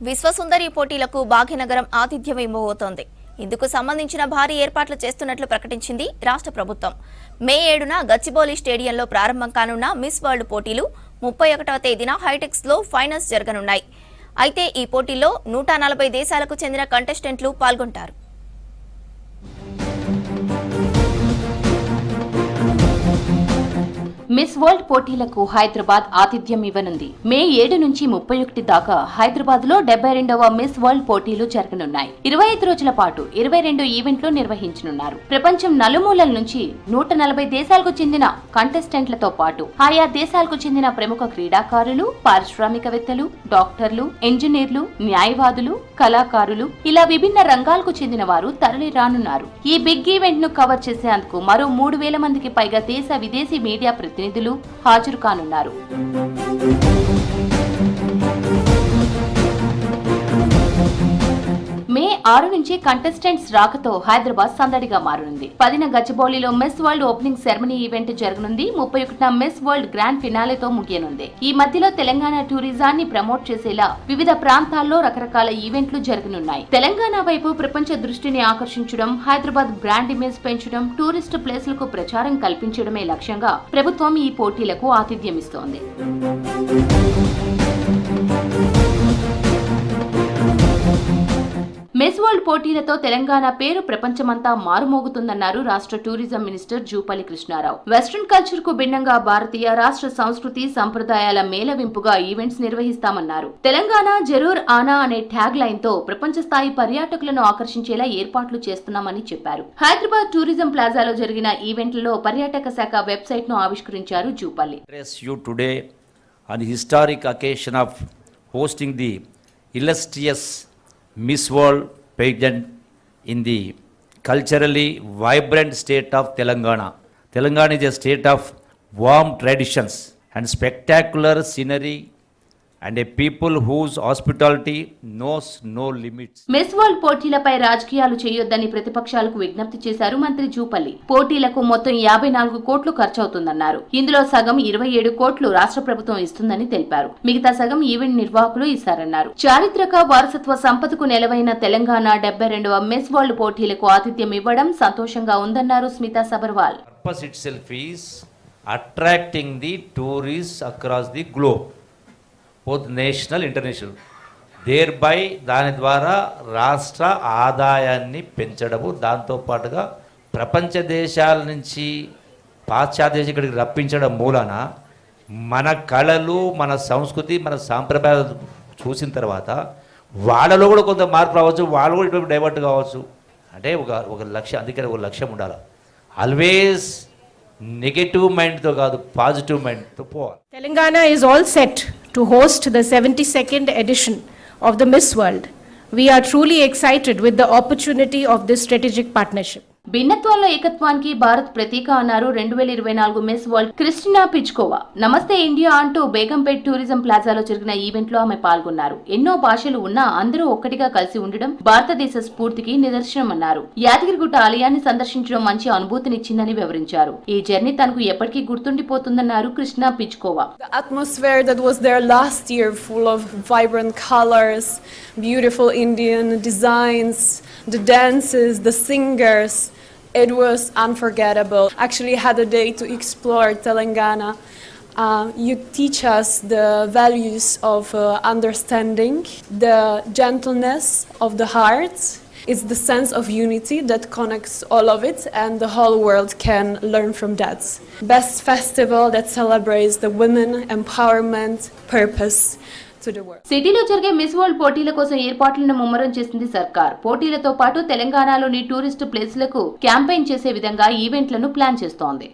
విశ్వసుందరి పోటీలకు భాగ్యనగరం ఆతిథ్యం ఇవ్వబోతోంది. ఇందుకు సంబంధించిన భారీ ఏర్పాట్లు చేస్తున్నట్లు ప్రకటించింది రాష్ట్ర ప్రభుత్వం. మే 7న గచ్చిబౌలి స్టేడియంలో ప్రారంభం కానున్న మిస్ వరల్డ్ పోటీలు 31వ తేదీన హైటెక్స్ లో ఫైనల్స్ జరగనున్నాయి. అయితే ఈ పోటీల్లో 140 దేశాలకు చెందిన కంటెస్టెంట్లు పాల్గొంటారు. మిస్ వరల్డ్ పోటీలకు హైదరాబాద్ ఆతిథ్యం ఇవ్వనుంది. మే 7 నుంచి 31 దాకా హైదరాబాద్ లో 72వ మిస్ వరల్డ్ పోటీలు జరగనున్నాయి. 25 రోజుల పాటు 22 ఈవెంట్లు నిర్వహించనున్నారు. ప్రపంచం నలుమూలల నుంచి 140 దేశాలకు చెందిన కంటెస్టెంట్లతో పాటు ఆయా దేశాలకు చెందిన ప్రముఖ క్రీడాకారులు, పారిశ్రామికవేత్తలు, డాక్టర్లు, ఇంజనీర్లు, న్యాయవాదులు, కళాకారులు ఇలా విభిన్న రంగాలకు చెందిన వారు తరలి రానున్నారు. ఈ బిగ్ ఈవెంట్ ను కవర్ చేసేందుకు మరో 3000 మందికి పైగా దేశ విదేశీ మీడియా ప్రతినిధులు హాజరు కానున్నారు. మే 6 నుంచి కంటెస్టెంట్స్ రాకతో హైదరాబాద్ సందడిగా మారనుంది. 10న గచ్చిబౌలిలో miss world opening ceremony event జరగనుంది. 31న మిస్ వరల్డ్ గ్రాండ్ ఫినాలేతో ముగియనుంది. ఈ మధ్యలో తెలంగాణ టూరిజాన్ని ప్రమోట్ చేసేలా వివిధ ప్రాంతాల్లో రకరకాల ఈవెంట్లు జరగనున్నాయి. తెలంగాణ వైపు ప్రపంచ దృష్టిని ఆకర్షించడం, హైదరాబాద్ బ్రాండ్ ఇమేజ్ పెంచడం, టూరిస్ట్ ప్లేసులకు ప్రచారం కల్పించడమే లక్ష్యంగా ప్రభుత్వం ఈ పోటీలకు ఆతిథ్యం ఇస్తోంది. మిస్ వరల్డ్ పోటీలతో తెలంగాణ పేరు ప్రపంచమంతా మారుమోగుతుందన్నారు రాష్ట్ర tourism minister Jupally Krishna Rao. Western culture కు భిన్నంగా భారతీయ రాష్ట్ర సంస్కృతి సంప్రదాయాల మేళవింపుగా ఈవెంట్స్ నిర్వహిస్తామన్నారు. తెలంగాణ జరూర్ ఆనా అనే ట్యాగ్ లైన్ తో ప్రపంచ స్థాయి పర్యాటకులను ఆకర్షించేలా ఏర్పాట్లు చేస్తున్నామని చెప్పారు. హైదరాబాద్ టూరిజం ప్లాజాలో జరిగిన ఈవెంట్లలో పర్యాటక శాఖ వెబ్సైట్ ను ఆవిష్కరించారు Jupally. Miss World pageant in the culturally vibrant state of Telangana. Telangana is a state of warm traditions and spectacular scenery and a people whose hospitality knows no limits. Miss world పోటీలపై రాజకీయాలు చేయొద్దని ప్రతిపక్షాలకు విజ్ఞప్తి చేశారు మంత్రి జూపల్లి. పోటీలకు మొత్తం 54 కోట్లు ఖర్చవుతుందన్నారు. ఇందులో సగం 27 కోట్లు రాష్ట్ర ప్రభుత్వం ఇస్తుందని తెలిపారు. మిగతా సగం ఈవెంట్ నిర్వాహకులు ఇస్తారన్నారు. చారిత్రక వారసత్వ సంపదకు నెలవైన తెలంగాణ 72వ మిస్ వరల్డ్ పోటీలకు ఆతిథ్యం ఇవ్వడం సంతోషంగా ఉందన్నారు Smita Sabharwal. Purpose itself is attracting the tourists across the globe. both national international thereby దాని ద్వారా రాష్ట్ర ఆదాయాన్ని పెంచడము, దాంతో పాటుగా ప్రపంచ దేశాల నుంచి పాశ్చాత్య దేశం ఇక్కడికి రప్పించడం మూలన మన కళలు, మన సంస్కృతి, మన సాంప్రదాయాలు చూసిన తర్వాత వాళ్ళలో కూడా కొంత మార్పు రావచ్చు, వాళ్ళు కూడా ఇటువంటి డైవర్ట్ కావచ్చు. అంటే ఒక లక్ష్యం, అందుకని ఒక లక్ష్యం ఉండాలి. ఆల్వేస్ నెగటివ్ మైండ్తో కాదు, పాజిటివ్ మైండ్తో పోవాలి. Telangana is all set to host the 72nd edition of the Miss World. We are truly excited with the opportunity of this strategic partnership. భిన్నత్వంలో ఏకత్వానికి భారత్ ప్రతీక అన్నారు 2024 మిస్ వరల్డ్ క్రిస్టినా పిచ్కోవా. నమస్తే ఇండియా అంటూ Begumpet tourism ప్లాజాలో జరిగిన ఈవెంట్ లో ఆమె పాల్గొన్నారు. ఎన్నో భాషలు ఉన్నా అందరూ ఒక్కటిగా కలిసి ఉండడం భారతదేశ స్ఫూర్తికి నిదర్శనమన్నారు. యాదగిరిగుట్ట ఆలయాన్ని సందర్శించడం మంచి అనుభూతినిచ్చిందని వివరించారు. ఈ జర్నీ తనకు ఎప్పటికీ గుర్తుండిపోతుందన్నారు Christina పిచ్కోవా. The atmosphere that was there last year, full of vibrant colors, beautiful Indian designs, the dances, the singers, it was unforgettable. Actually had a day to explore Telangana. You teach us the values of understanding, the gentleness of the heart. It's the sense of unity that connects all of it, and the whole world can learn from that. Best festival that celebrates the women empowerment purpose. సిటీలో జరిగే miss world పోటీల కోసం ఏర్పాట్లను ముమ్మరం చేసింది సర్కార్. పోటీలతో పాటు తెలంగాణలోని టూరిస్టు ప్లేసులకు క్యాంపెయిన్ చేసే విధంగా ఈవెంట్లను ప్లాన్ చేస్తోంది.